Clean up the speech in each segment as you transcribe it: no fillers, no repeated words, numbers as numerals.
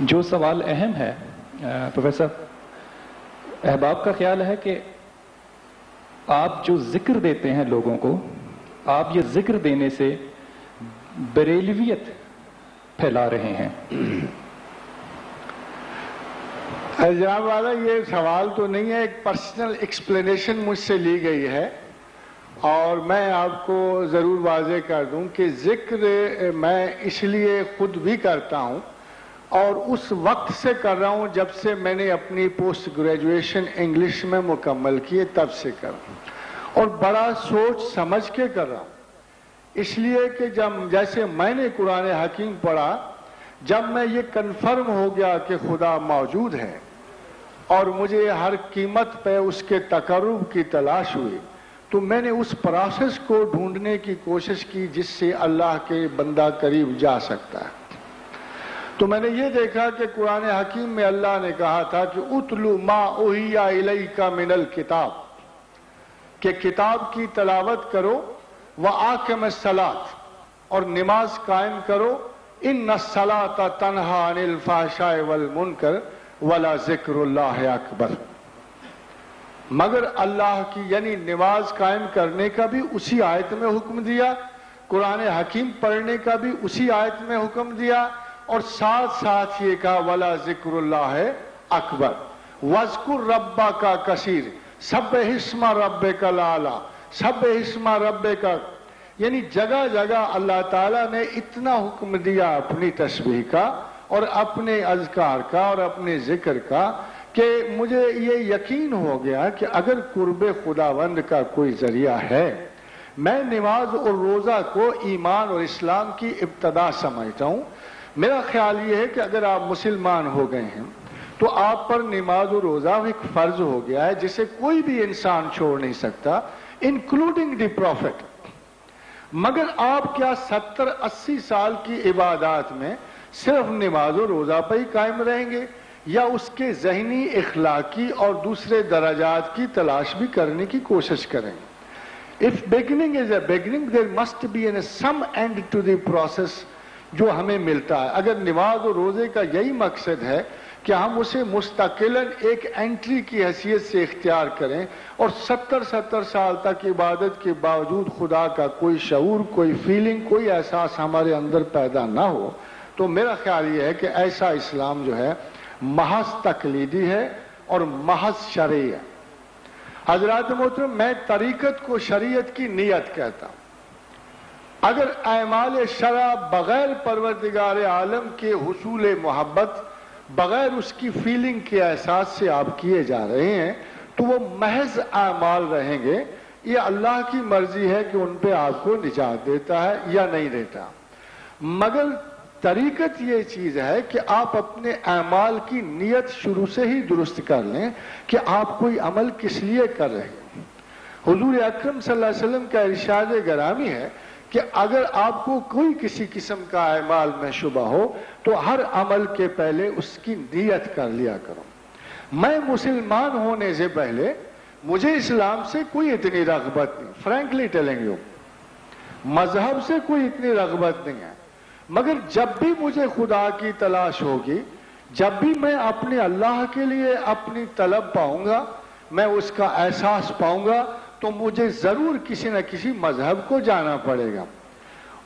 جو سوال اہم ہے پروفیسر، احباب کا خیال ہے کہ آپ جو ذکر دیتے ہیں لوگوں کو، آپ یہ ذکر دینے سے بریلویت پھیلا رہے ہیں۔ جناب والا، یہ سوال تو نہیں ہے، ایک پرسنل ایکسپلینیشن مجھ سے لی گئی ہے، اور میں آپ کو ضرور واضح کر دوں کہ ذکر میں اس لیے خود بھی کرتا ہوں اور اس وقت سے کر رہا ہوں جب سے میں نے اپنی پوسٹ گریجویشن انگلش میں مکمل کیے، تب سے کر رہا ہوں اور بڑا سوچ سمجھ کے کر رہا ہوں۔ اس لیے کہ جیسے میں نے قرآن حکیم پڑھا، جب میں یہ کنفرم ہو گیا کہ خدا موجود ہے اور مجھے ہر قیمت پہ اس کے تقرب کی تلاش ہوئی، تو میں نے اس پروسیس کو ڈھونڈنے کی کوشش کی جس سے اللہ کے بندہ قریب جا سکتا ہے۔ تو میں نے یہ دیکھا کہ قرآن حکیم میں اللہ نے کہا تھا کہ اتلو ما اوحی الیک من الکتاب، کہ کتاب کی تلاوت کرو، وَآقِمِ الصَّلَاةَ، اور نماز قائم کرو، اِنَّ الصَّلَاةَ تَنْہَا عَنِ الْفَحْشَاءِ وَالْمُنکَرِ وَلَذِکْرُ اللَّہِ اکبر۔ مگر اللہ کی یعنی نماز قائم کرنے کا بھی اسی آیت میں حکم دیا، قرآن حکیم پڑھنے کا بھی اسی آیت میں حکم دیا، اور ساتھ ساتھ یہ کہا وَلَذِکْرُ اللَّہِ اکبر، وَاذْکُرْ رَبَّکَ کثیر، سبح اسم ربک الاعلی، سبح اسم ربک، یعنی جگہ جگہ اللہ تعالیٰ نے اتنا حکم دیا اپنی تسبیح کا اور اپنے اذکار کا اور اپنے ذکر کا کہ مجھے یہ یقین ہو گیا کہ اگر قرب خداوند کا کوئی ذریعہ ہے، میں نماز اور روزہ کو ایمان اور اسلام کی ابتدا سمجھتا ہوں۔ میرا خیال یہ ہے کہ اگر آپ مسلمان ہو گئے ہیں تو آپ پر نماز اور روزہ ایک فرض ہو گیا ہے جسے کوئی بھی انسان چھوڑ نہیں سکتا، انکلوڈنگ دی پروفٹ۔ مگر آپ کیا 70-80 سال کی عبادات میں صرف نماز و روزہ پہ ہی قائم رہیں گے، یا اس کے ذہنی، اخلاقی اور دوسرے درجات کی تلاش بھی کرنے کی کوشش کریں گے؟ If beginning is a beginning, there must be some end to the process جو ہمیں ملتا ہے۔ اگر نماز و روزے کا یہی مقصد ہے کہ ہم اسے مستقلاً ایک انٹری کی حیثیت سے اختیار کریں اور 70 سال تک عبادت کے باوجود خدا کا کوئی شعور، کوئی فیلنگ، کوئی احساس ہمارے اندر پیدا نہ ہو، تو میرا خیال یہ ہے کہ ایسا اسلام جو ہے محض تقلیدی ہے اور محض شرعی ہے۔ حضرات محترم، میں طریقت کو شریعت کی نیت کہتا ہوں۔ اگر اعمال شرع بغیر پروردگار عالم کے حصول محبت، بغیر اس کی فیلنگ کے احساس سے آپ کیے جا رہے ہیں تو وہ محض اعمال رہیں گے۔ یہ اللہ کی مرضی ہے کہ ان پہ آپ کو نجات دیتا ہے یا نہیں دیتا، مگر طریقت یہ چیز ہے کہ آپ اپنے اعمال کی نیت شروع سے ہی درست کر لیں کہ آپ کوئی عمل کس لیے کر رہے ہیں۔ حضور اکرم صلی اللہ علیہ وسلم کا ارشاد گرامی ہے کہ اگر آپ کو کوئی کسی قسم کا اعمال میں شبہ ہو تو ہر عمل کے پہلے اس کی نیت کر لیا کرو۔ میں مسلمان ہونے سے پہلے مجھے اسلام سے کوئی اتنی رغبت نہیں، فرینکلی ٹیلنگ یو، مذہب سے کوئی اتنی رغبت نہیں ہے، مگر جب بھی مجھے خدا کی تلاش ہوگی، جب بھی میں اپنے اللہ کے لیے اپنی طلب پاؤں گا، میں اس کا احساس پاؤں گا، تو مجھے ضرور کسی نہ کسی مذہب کو جانا پڑے گا۔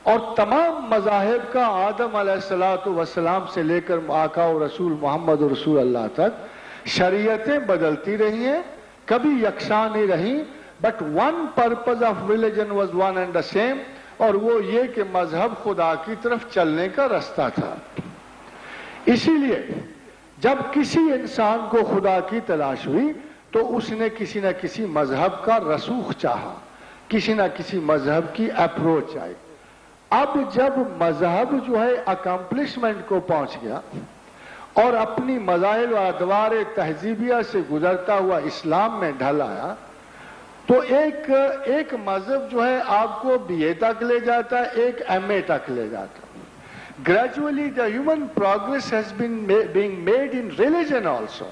اور تمام مذاہب کا آدم علیہ السلام سے لے کر آقا و رسول محمد رسول اللہ تک شریعتیں بدلتی رہی ہیں، کبھی یکساں نہیں رہیں، but one purpose of religion was one and the same, اور وہ یہ کہ مذہب خدا کی طرف چلنے کا رستہ تھا۔ اسی لیے جب کسی انسان کو خدا کی تلاش ہوئی تو اس نے کسی نہ کسی مذہب کا رسوخ چاہا، کسی نہ کسی مذہب کی اپروچ آئی۔ اب جب مذہب جو ہے اکمپلشمنٹ کو پہنچ گیا اور اپنی مظاہر و ادوار تہذیبیہ سے گزرتا ہوا اسلام میں ڈھل آیا، تو ایک مذہب جو ہے آپ کو BA تک لے جاتا ہے، ایک MA تک لے جاتا ہے۔ Gradually the human progress has been being made in religion also۔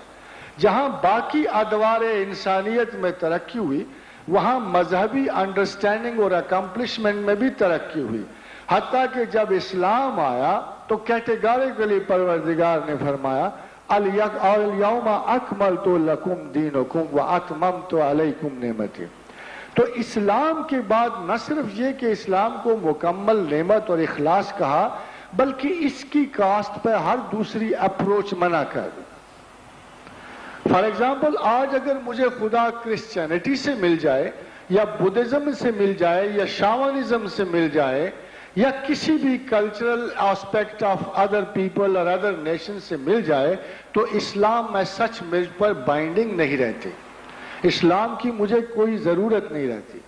جہاں باقی ادوار انسانیت میں ترقی ہوئی، وہاں مذہبی انڈرسٹینڈنگ اور اکمپلشمنٹ میں بھی ترقی ہوئی، حتیٰ کہ جب اسلام آیا تو کیٹیگریکلی پروردگار نے فرمایا الیوم اکملت لکم دینکم واتممت علیکم نعمتی. تو اسلام کے بعد نہ صرف یہ کہ اسلام کو مکمل نعمت اور اخلاص کہا، بلکہ اس کی کاسٹ پہ ہر دوسری اپروچ منع کر دی. فار ایگزامپل آج اگر مجھے خدا کرسچینٹی سے مل جائے یا بدھزم سے مل جائے یا شاونزم سے مل جائے یا کسی بھی cultural aspect of other people اور ادر نیشن سے مل جائے تو اسلام میں سچ مجھ پر بائنڈنگ نہیں رہتی. اسلام کی مجھے کوئی ضرورت نہیں رہتی،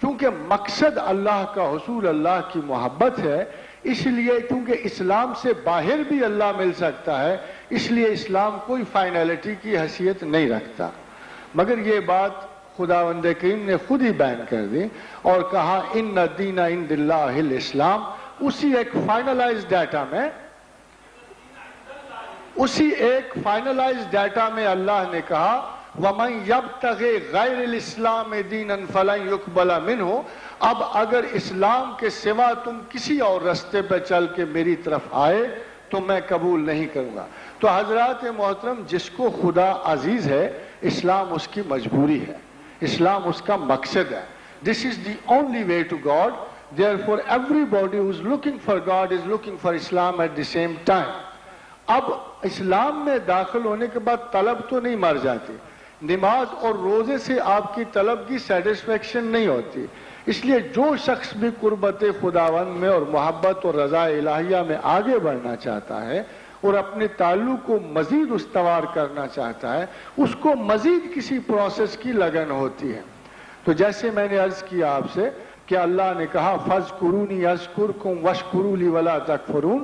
کیونکہ مقصد اللہ کا حصول اللہ کی محبت ہے. اس لیے کیونکہ اسلام سے باہر بھی اللہ مل سکتا ہے، اس لیے اسلام کوئی فائنلٹی کی حیثیت نہیں رکھتا. مگر یہ بات خداوند کریم نے خود ہی بیان کر دی اور کہا ان الدین عند اللہ الاسلام. اسی ایک فائنلائز ڈیٹا میں اللہ نے کہا وَمَنْ يَبْتَغِ غَيْرِ الْإِسْلَامِ دِينًا فَلَنْ يُقْبَلَ مِنْهُ. اب اگر اسلام کے سوا تم کسی اور رستے پہ چل کے میری طرف آئے تو میں قبول نہیں کروں گا. تو حضرات محترم، جس کو خدا عزیز ہے اسلام اس کی مجبوری ہے، اسلام اس کا مقصد ہے. This is the only way to God. Therefore everybody who is looking for God is looking for Islam at the same time. اب اسلام میں داخل ہونے کے بعد طلب تو نہیں مر جاتی. نماز اور روزے سے آپ کی طلب کی سیٹسفیکشن نہیں ہوتی. اس لیے جو شخص بھی قربت خداوند میں اور محبت اور رضا الہیہ میں آگے بڑھنا چاہتا ہے اور اپنے تعلق کو مزید استوار کرنا چاہتا ہے، اس کو مزید کسی پروسیس کی لگن ہوتی ہے. تو جیسے میں نے عرض کیا آپ سے کہ اللہ نے کہا فَاذْكُرُونِي أَذْكُرْكُمْ وَاشْكُرُوا لِي وَلَا تَكْفُرُونَ.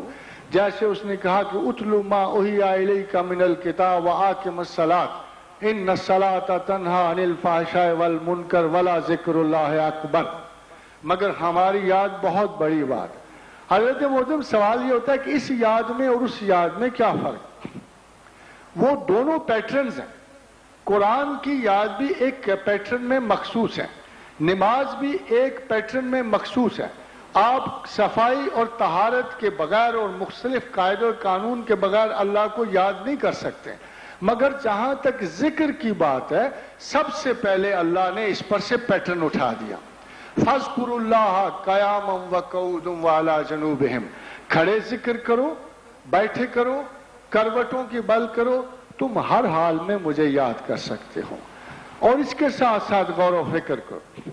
جیسے اس نے کہا کہ اُتْلُ مَا أُوحِیَ إِلَيْكَ مِنَ الْكِتَابِ وَأَقِمِ الصَّلَاةَ إِنَّ الصَّلَاةَ تَنْهَىٰ عَنِ الْفَحْشَاءِ وَالْمُنكَرِ وَلَا ذِكْرُ اللَّهِ أَكْبَرُ. مگر ہماری یاد بہت بڑی بات. حضرت محترم سوال یہ ہوتا ہے کہ اس یاد میں اور اس یاد میں کیا فرق؟ وہ دونوں پیٹرنز ہیں. قرآن کی یاد بھی ایک پیٹرن میں مخصوص ہے، نماز بھی ایک پیٹرن میں مخصوص ہے. آپ صفائی اور طہارت کے بغیر اور مختلف قاعدے اور قانون کے بغیر اللہ کو یاد نہیں کر سکتے. مگر جہاں تک ذکر کی بات ہے، سب سے پہلے اللہ نے اس پر سے پیٹرن اٹھا دیا. فَاذْكُرُوا اللَّهَ قِيَامًا وَقُعُودًا وَعَلَىٰ جُنُوبِهِمْ. کھڑے ذکر کرو، بیٹھے کرو، کروٹوں کی بل کرو، تم ہر حال میں مجھے یاد کر سکتے ہو. اور اس کے ساتھ ساتھ غور و فکر کرو.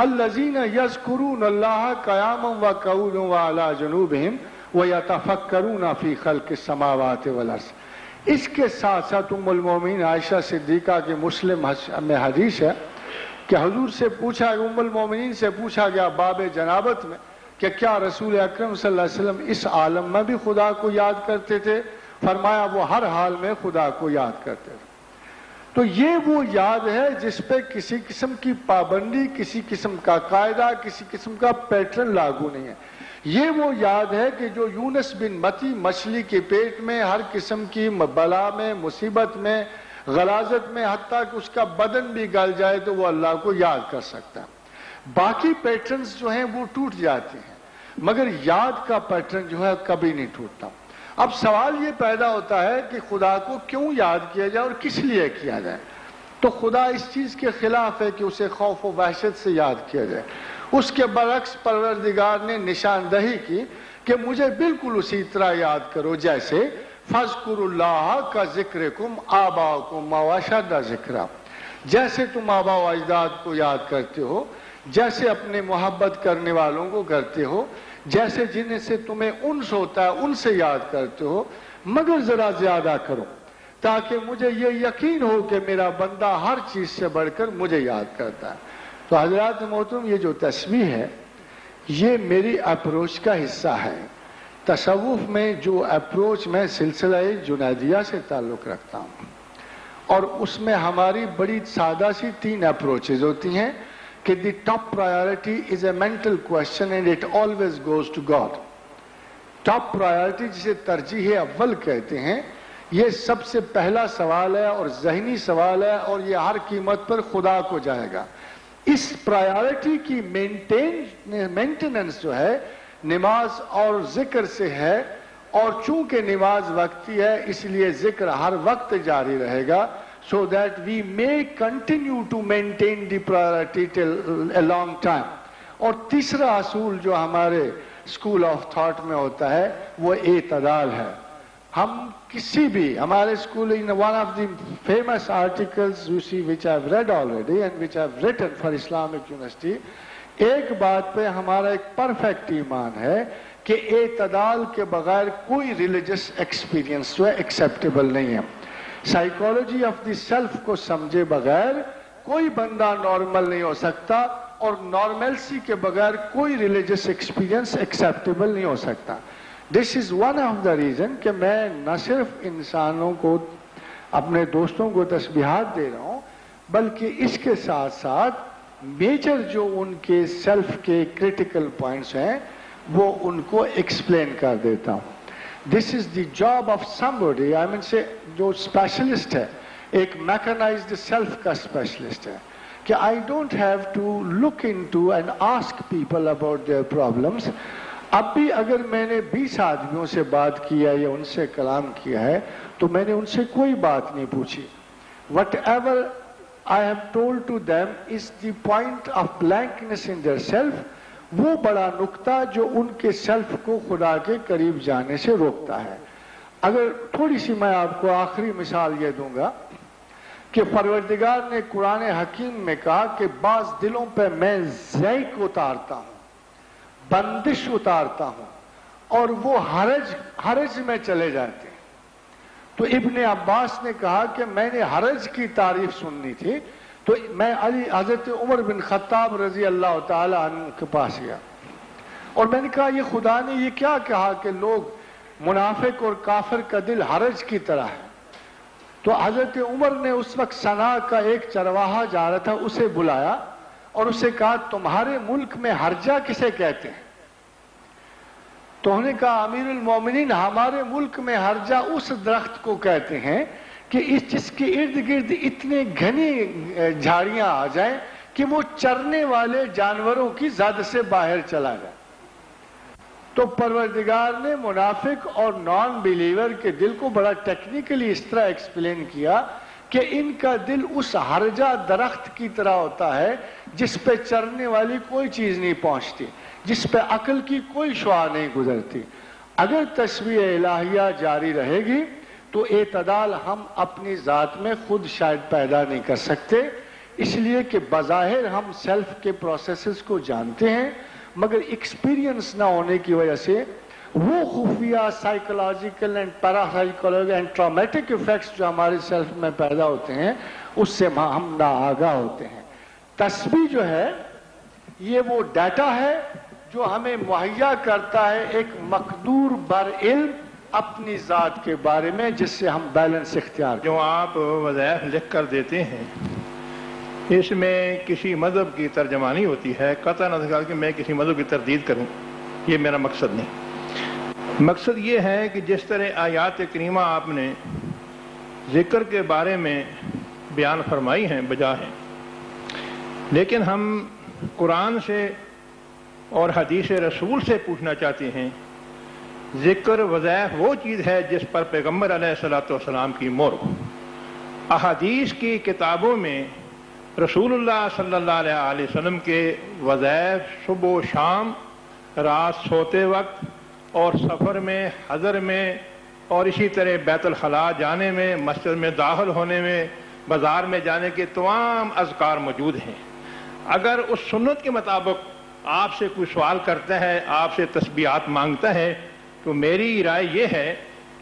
الَّذِينَ يَذْكُرُونَ اللَّهَ قِيَامًا وَقُعُودًا وَعَلَىٰ جُنُوبِهِمْ وَيَتَفَكَّرُونَ فِي خَلْقِ السَّمَاوَاتِ وَالْأَرْضِ. اس کے ساتھ ساتھ ام المومنین عائشہ صدیقہ کے مسلم میں حدیث ہے کہ حضور سے پوچھا، ام المومنین سے پوچھا گیا باب جنابت میں کہ کیا رسول اکرم صلی اللہ علیہ وسلم اس عالم میں بھی خدا کو یاد کرتے تھے؟ فرمایا وہ ہر حال میں خدا کو یاد کرتے تھے. تو یہ وہ یاد ہے جس پہ کسی قسم کی پابندی، کسی قسم کا قاعدہ، کسی قسم کا پیٹرن لاگو نہیں ہے. یہ وہ یاد ہے کہ جو یونس بن متی مچھلی کے پیٹ میں ہر قسم کی بلا میں، مصیبت میں، غلاظت میں، حتیٰ کہ اس کا بدن بھی گل جائے تو وہ اللہ کو یاد کر سکتا ہے. باقی پیٹرنز جو ہیں وہ ٹوٹ جاتے ہیں، مگر یاد کا پیٹرن جو ہے کبھی نہیں ٹوٹتا. اب سوال یہ پیدا ہوتا ہے کہ خدا کو کیوں یاد کیا جائے اور کس لیے کیا جائے؟ تو خدا اس چیز کے خلاف ہے کہ اسے خوف و وحشت سے یاد کیا جائے. اس کے برعکس پروردگار نے نشاندہی کی کہ مجھے بالکل اسی طرح یاد کرو جیسے فَاذْكُرُوا اللَّهَ كَذِكْرِكُمْ آبَاءَكُمْ أَوْ أَشَدَّ ذِكْرًا. جیسے تم آبا و اجداد کو یاد کرتے ہو، جیسے اپنے محبت کرنے والوں کو کرتے ہو، جیسے جن سے تمہیں انس ہوتا ہے ان سے یاد کرتے ہو، مگر ذرا زیادہ کرو تاکہ مجھے یہ یقین ہو کہ میرا بندہ ہر چیز سے بڑھ کر مجھے یاد کرتا ہے. تو حضرات محترم، یہ جو تسبیح ہے یہ میری اپروچ کا حصہ ہے. تصوف میں جو اپروچ میں سلسلہ جنیدیہ سے تعلق رکھتا ہوں، اور اس میں ہماری بڑی سادہ سی 3 اپروچز ہوتی ہیں کہ the top priority is a mental question and it always goes to God. Top priority جسے ترجیح اول کہتے ہیں، یہ سب سے پہلا سوال ہے اور ذہنی سوال ہے اور یہ ہر قیمت پر خدا کو جائے گا. اس پرائیورٹی کی مینٹیننس جو ہے نماز اور ذکر سے ہے، اور چونکہ نماز وقتی ہے اس لیے ذکر ہر وقت جاری رہے گا, so that we may continue to maintain the priority till a long time. اور تیسرا اصول جو ہمارے اسکول آف تھاٹ میں ہوتا ہے وہ اعتدال ہے. ہم کسی بھی ہمارے school in one of the famous articles you see which I've read already and which I've written for Islamic University, ایک بات پہ ہمارا ایک پرفیکٹ ایمان ہے کہ اعتدال کے بغیر کوئی ریلیجس ایکسپیرینس جو ہے ایکسیپٹیبل نہیں ہے. سائیکالوجی آف دی سیلف کو سمجھے بغیر کوئی بندہ نارمل نہیں ہو سکتا, اور نارملسی کے بغیر کوئی ریلیجس ایکسپیرینس ایکسیپٹیبل نہیں ہو سکتا. This is one of the reason کہ میں نہ صرف انسانوں کو اپنے دوستوں کو تسبیحات دے رہا ہوں بلکہ اس کے ساتھ ساتھ میجر جو ان کے سیلف کے کریٹیکل پوائنٹس ہیں وہ ان کو ایکسپلین کر دیتا ہوں. دس از دی جاب آف سم بڈی, آئی مین سے جو اسپیشلسٹ ہے, ایک میکنائزڈ سیلف کا اسپیشلسٹ ہے, کہ I don't have to look into and ask people about their problems. اب بھی اگر میں نے 20 آدمیوں سے بات کیا یا ان سے کلام کیا ہے تو میں نے ان سے کوئی بات نہیں پوچھی. What ever I have told to them is the point of blankness in their self, وہ بڑا نقطہ جو ان کے سیلف کو خدا کے قریب جانے سے روکتا ہے. اگر تھوڑی سی میں آپ کو آخری مثال یہ دوں گا کہ پروردگار نے قرآن حکیم میں کہا کہ بعض دلوں پہ میں ضیق اتارتا ہوں, بندش اتارتا ہوں, اور وہ حرج میں چلے جاتے ہیں. تو ابن عباس نے کہا کہ میں نے حرج کی تعریف سننی تھی تو میں حضرت عمر بن خطاب رضی اللہ تعالی عنہ کے پاس گیا اور میں نے کہا یہ خدا نے یہ کیا کہا کہ لوگ منافق اور کافر کا دل حرج کی طرح ہے. تو حضرت عمر نے اس وقت صنعاء کا ایک چرواہا جا رہا تھا, اسے بلایا اور اسے کہا تمہارے ملک میں ہرجہ کسے کہتے ہیں؟ تو انہوں نے کہا امیر المومنین ہمارے ملک میں ہرجہ اس درخت کو کہتے ہیں کہ جس کے ارد گرد اتنے گھنی جھاڑیاں آ جائیں کہ وہ چرنے والے جانوروں کی زد سے باہر چلا جائے. تو پروردگار نے منافق اور نان بیلیور کے دل کو بڑا ٹیکنیکلی اس طرح ایکسپلین کیا کہ ان کا دل اس ہرجہ درخت کی طرح ہوتا ہے جس پہ چرنے والی کوئی چیز نہیں پہنچتی, جس پہ عقل کی کوئی شعاع نہیں گزرتی. اگر تسبیح الہیہ جاری رہے گی تو اعتدال ہم اپنی ذات میں خود شاید پیدا نہیں کر سکتے, اس لیے کہ بظاہر ہم سیلف کے پروسیسز کو جانتے ہیں مگر ایکسپیرینس نہ ہونے کی وجہ سے وہ خفیہ psychological and parapsychological and traumatic effects جو ہمارے سیلف میں پیدا ہوتے ہیں اس سے ہم ناآگاہ ہوتے ہیں. تسبیح جو ہے یہ وہ ڈیٹا ہے جو ہمیں مہیا کرتا ہے ایک مقدور بر علم اپنی ذات کے بارے میں جس سے ہم بیلنس اختیار کریں. جو آپ وظائف لکھ کر دیتے ہیں اس میں کسی مذہب کی ترجمانی ہوتی ہے, قطع نظر کر کہ میں کسی مذہب کی تردید کروں, یہ میرا مقصد نہیں. مقصد یہ ہے کہ جس طرح آیات کریمہ آپ نے ذکر کے بارے میں بیان فرمائی ہیں بجا ہیں, لیکن ہم قرآن سے اور حدیث رسول سے پوچھنا چاہتے ہیں ذکر وظائف وہ چیز ہے جس پر پیغمبر علیہ الصلوۃ والسلام کی مہر ہو. احادیث کی کتابوں میں رسول اللہ صلی اللہ علیہ وسلم کے وظائف صبح و شام, رات سوتے وقت اور سفر میں, حضر میں, اور اسی طرح بیت الخلاء جانے میں, مسجد میں داخل ہونے میں, بازار میں جانے کے تمام اذکار موجود ہیں. اگر اس سنت کے مطابق آپ سے کوئی سوال کرتا ہے, آپ سے تسبیحات مانگتا ہے, تو میری رائے یہ ہے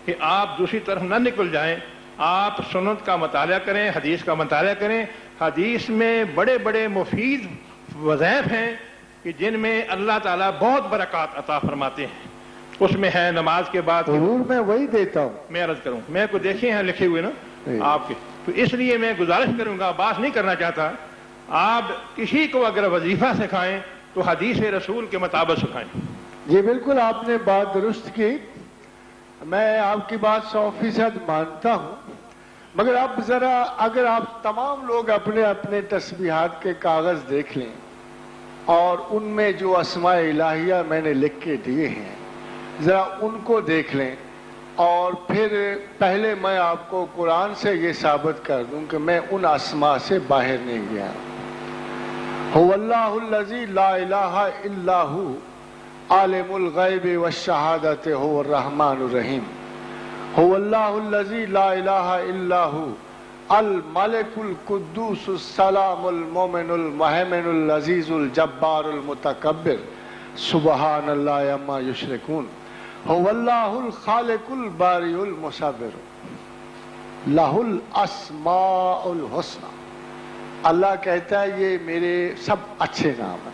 کہ آپ دوسری طرف نہ نکل جائیں, آپ سنت کا مطالعہ کریں, حدیث کا مطالعہ کریں. حدیث میں بڑے بڑے مفید وظائف ہیں کہ جن میں اللہ تعالیٰ بہت برکات عطا فرماتے ہیں. اس میں ہے نماز کے بعد, ضرور میں وہی دیتا ہوں, میں عرض کروں, میں کو دیکھے ہیں لکھے ہوئے نا آپ کے, تو اس لیے میں گزارش کروں گا, بات نہیں کرنا چاہتا, آپ کسی کو اگر وظیفہ سکھائیں تو حدیث رسول کے مطابق سکھائیں. جی بالکل آپ نے بات درست کی, میں آپ کی بات 100% مانتا ہوں, مگر اب ذرا اگر آپ تمام لوگ اپنے اپنے تسبیحات کے کاغذ دیکھ لیں اور ان میں جو اسماء الہیہ میں نے لکھ کے دیے ہیں ذرا ان کو دیکھ لیں، اور پھر پہلے میں آپ کو قرآن سے یہ ثابت کر دوں کہ میں ان اسماء سے باہر نہیں گیا۔ هو اللہ الذی لا الہ الا ہو عالم الغیب والشہادۃ هو الرحمن الرحیم۔ هو اللہ الذی لا الہ الا ہو الملک القدوس السلام المومن المہیمن العزیز الجبار المتکبر سبحان اللہ عما یشرکون۔ هو اللہ الخالق الباری المصور لہ الاسماء الحسنی۔ اللہ کہتا ہے یہ میرے سب اچھے نام ہیں،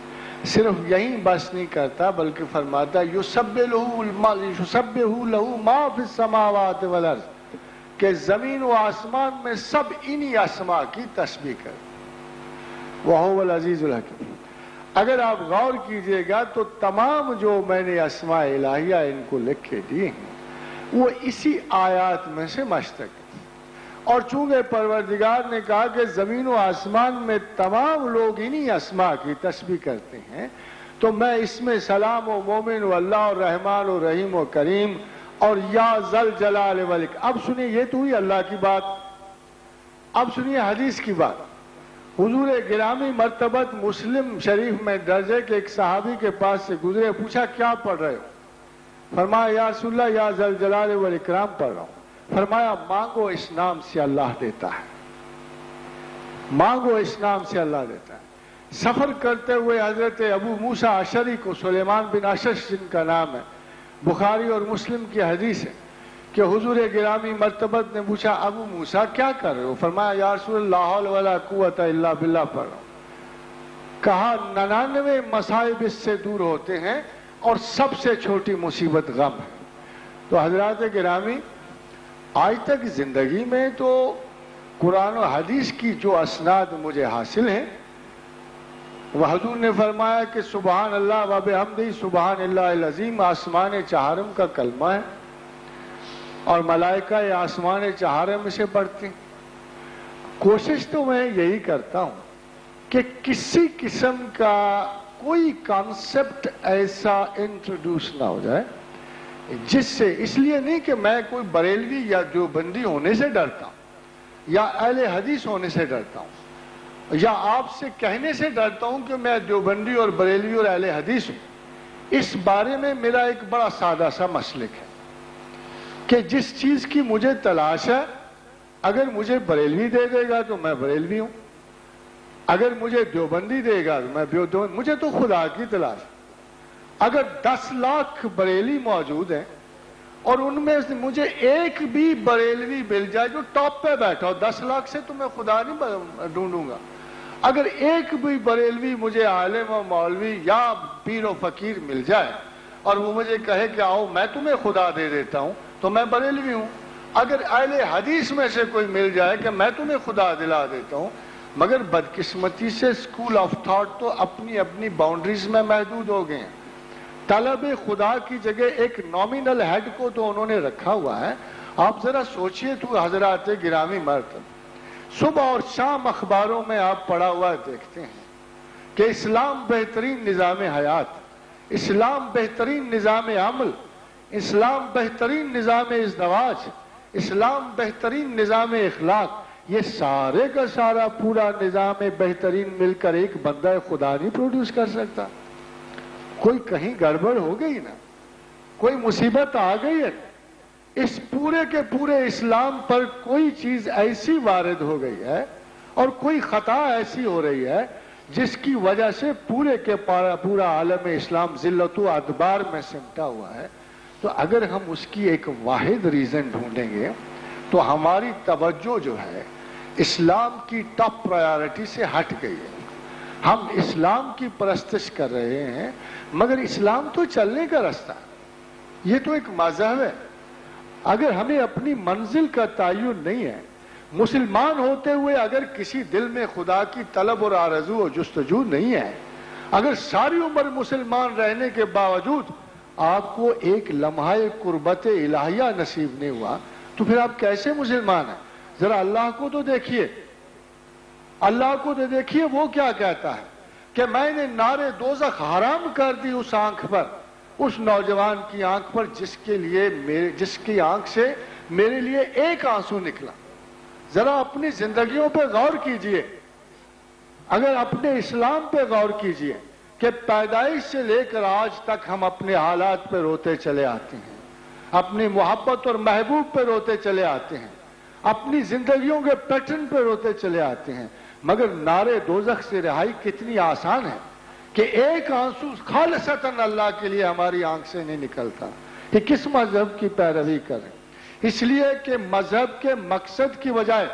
صرف یہیں بس نہیں کرتا بلکہ فرماتا ہے یسبح لہ ما فی السماوات والارض، کہ زمین و آسمان میں سب انہی اسماء کی تسبیح کر۔ وہو العزیز الحکیم۔ اگر آپ غور کیجئے گا تو تمام جو میں نے اسماء الہیہ ان کو لکھ کے دیے ہیں وہ اسی آیات میں سے مشتق ہیں، اور چونکہ پروردگار نے کہا کہ زمین و آسمان میں تمام لوگ انہی اسماء کی تسبیح کرتے ہیں، تو میں اس میں سلام و مومن و اللہ و رحمان و رحیم و کریم اور یا ذل جلال والاکرام۔ اب سنیے، یہ تو ہوئی اللہ کی بات، اب سنیے حدیث کی بات۔ حضور گرامی مرتبت مسلم شریف میں درج ہے کہ ایک صحابی کے پاس سے گزرے، پوچھا کیا پڑھ رہے ہو؟ فرمایا یا رسول اللہ یا ذل جلال والاکرام پڑھ رہا ہوں۔ فرمایا مانگو اس نام سے اللہ دیتا ہے، مانگو اس نام سے اللہ دیتا ہے۔ سفر کرتے ہوئے حضرت ابو موسیٰ اشعری کو، سلیمان بن اشعث جن کا نام ہے، بخاری اور مسلم کی حدیث ہے کہ حضور گرامی مرتبت نے پوچھا ابو موسیٰ کیا کر رہے ہو؟ فرمایا یا رسول اللہ لا حول ولا قوت الا باللہ پڑھ رہا ہوں۔ کہا 99 مصائب اس سے دور ہوتے ہیں اور سب سے چھوٹی مصیبت غم ہے۔ تو حضرات گرامی آج تک زندگی میں تو قرآن و حدیث کی جو اسناد مجھے حاصل ہیں وہ حضور نے فرمایا کہ سبحان اللہ و بحمدہ سبحان اللہ العظیم آسمان چہارم کا کلمہ ہے، اور ملائکہ آسمان چہارم سے پڑھتے ہیں۔ کوشش تو میں یہی کرتا ہوں کہ کسی قسم کا کوئی کانسیپٹ ایسا انٹروڈیوس نہ ہو جائے جس سے، اس لیے نہیں کہ میں کوئی بریلوی یا دیوبندی ہونے سے ڈرتا ہوں یا اہل حدیث ہونے سے ڈرتا ہوں یا آپ سے کہنے سے ڈرتا ہوں کہ میں دیوبندی اور بریلوی اور اہل حدیث ہوں۔ اس بارے میں میرا ایک بڑا سادہ سا مسلک ہے کہ جس چیز کی مجھے تلاش ہے، اگر مجھے بریلوی دے دے گا تو میں بریلوی ہوں، اگر مجھے دیوبندی دے گا تو میں دیوبندی، مجھے تو خدا کی تلاش ہے۔ اگر 10 لاکھ بریلی موجود ہیں اور ان میں سے مجھے ایک بھی بریلوی مل جائے جو ٹاپ پہ بیٹھا ہو، 10 لاکھ سے تو میں خدا نہیں ڈھونڈوں گا، اگر ایک بھی بریلوی مجھے عالم و مولوی یا پیر و فقیر مل جائے اور وہ مجھے کہے کہ آؤ میں تمہیں خدا دے دیتا ہوں تو میں بریلوی ہوں۔ اگر اہل حدیث میں سے کوئی مل جائے کہ میں تمہیں خدا دلا دیتا ہوں، مگر بدقسمتی سے اسکول آف تھاٹ تو اپنی اپنی باؤنڈریز میں محدود ہو گئے ہیں۔ طلب خدا کی جگہ ایک نامینل ہیڈ کو تو انہوں نے رکھا ہوا ہے۔ آپ ذرا سوچئے تو حضرات گرامی مرتبہ، صبح اور شام اخباروں میں آپ پڑھا ہوا دیکھتے ہیں کہ اسلام بہترین نظام حیات، اسلام بہترین نظام عمل، اسلام بہترین نظام ازدواج، اسلام بہترین نظام اخلاق، یہ سارے کا سارا پورا نظام بہترین مل کر ایک بندہ خدا نہیں پروڈیوس کر سکتا۔ کوئی کہیں گڑبڑ ہو گئی نا، کوئی مصیبت آ گئی ہے، اس پورے کے پورے اسلام پر کوئی چیز ایسی وارد ہو گئی ہے اور کوئی خطا ایسی ہو رہی ہے جس کی وجہ سے پورے کے پورا عالم اسلام ذلت و ادبار میں سمٹا ہوا ہے۔ تو اگر ہم اس کی ایک واحد ریزن ڈھونڈیں گے تو ہماری توجہ جو ہے اسلام کی ٹاپ پرائیورٹی سے ہٹ گئی ہے۔ ہم اسلام کی پرستش کر رہے ہیں مگر اسلام تو چلنے کا راستہ ہے، یہ تو ایک مذہب ہے۔ اگر ہمیں اپنی منزل کا تعین نہیں ہے، مسلمان ہوتے ہوئے اگر کسی دل میں خدا کی طلب اور آرزو و جستجو نہیں ہے، اگر ساری عمر مسلمان رہنے کے باوجود آپ کو ایک لمحہ قربت الہیہ نصیب نہیں ہوا تو پھر آپ کیسے مسلمان ہیں؟ ذرا اللہ کو تو دیکھیے، اللہ کو تو دیکھیے وہ کیا کہتا ہے کہ میں نے نار دوزخ حرام کر دی اس آنکھ پر اس نوجوان کی آنکھ پر جس کی آنکھ سے میرے لیے ایک آنسو نکلا. ذرا اپنی زندگیوں پہ غور کیجئے. اگر اپنے اسلام پہ غور کیجئے کہ پیدائش سے لے کر آج تک ہم اپنے حالات پہ روتے چلے آتے ہیں, اپنی محبت اور محبوب پہ روتے چلے آتے ہیں, اپنی زندگیوں کے پیٹرن پہ روتے چلے آتے ہیں, مگر نارے دوزخ سے رہائی کتنی آسان ہے کہ ایک آنسو خالصتاً اللہ کے لیے ہماری آنکھ سے نہیں نکلتا. یہ کس مذہب کی پیروی کریں؟ اس لیے کہ مذہب کے مقصد کی بجائے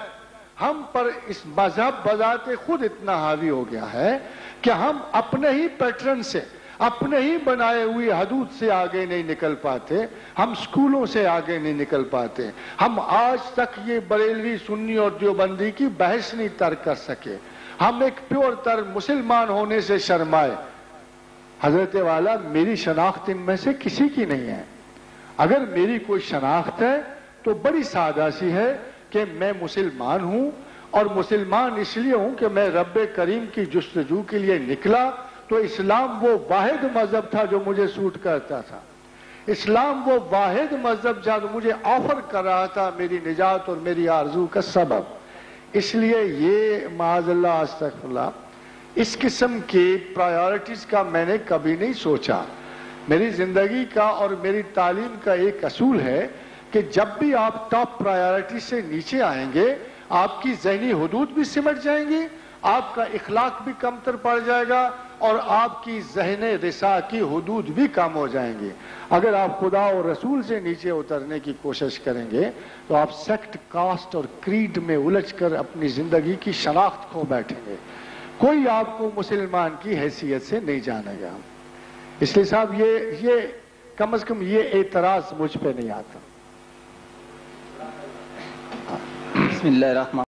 ہم پر اس مذہب بذات خود اتنا حاوی ہو گیا ہے کہ ہم اپنے ہی پیٹرن سے, اپنے ہی بنائے ہوئی حدود سے آگے نہیں نکل پاتے, ہم سکولوں سے آگے نہیں نکل پاتے. ہم آج تک یہ بریلوی, سنی اور دیوبندی کی بحث نہیں ترک کر سکے. ہم ایک پیور تر مسلمان ہونے سے شرمائے. حضرت والا, میری شناخت ان میں سے کسی کی نہیں ہے. اگر میری کوئی شناخت ہے تو بڑی سادہ سی ہے کہ میں مسلمان ہوں, اور مسلمان اس لیے ہوں کہ میں رب کریم کی جستجو کے لیے نکلا تو اسلام وہ واحد مذہب تھا جو مجھے سوٹ کرتا تھا. اسلام وہ واحد مذہب جو مجھے آفر کر رہا تھا میری نجات اور میری آرزو کا سبب. اس لیے یہ معاذ اللہ استغفر اللہ اس قسم کی پرائیورٹیز کا میں نے کبھی نہیں سوچا. میری زندگی کا اور میری تعلیم کا ایک اصول ہے کہ جب بھی آپ ٹاپ پرائیورٹی سے نیچے آئیں گے آپ کی ذہنی حدود بھی سمٹ جائیں گی, آپ کا اخلاق بھی کمتر پڑ جائے گا, اور آپ کی ذہن رسا کی حدود بھی کم ہو جائیں گے. اگر آپ خدا اور رسول سے نیچے اترنے کی کوشش کریں گے تو آپ سیکٹ, کاسٹ اور کریڈ میں الجھ کر اپنی زندگی کی شناخت کھو بیٹھیں گے. کوئی آپ کو مسلمان کی حیثیت سے نہیں جانے گا. اس لیے صاحب یہ کم از کم یہ اعتراض مجھ پہ نہیں آتا. بسم اللہ الرحمن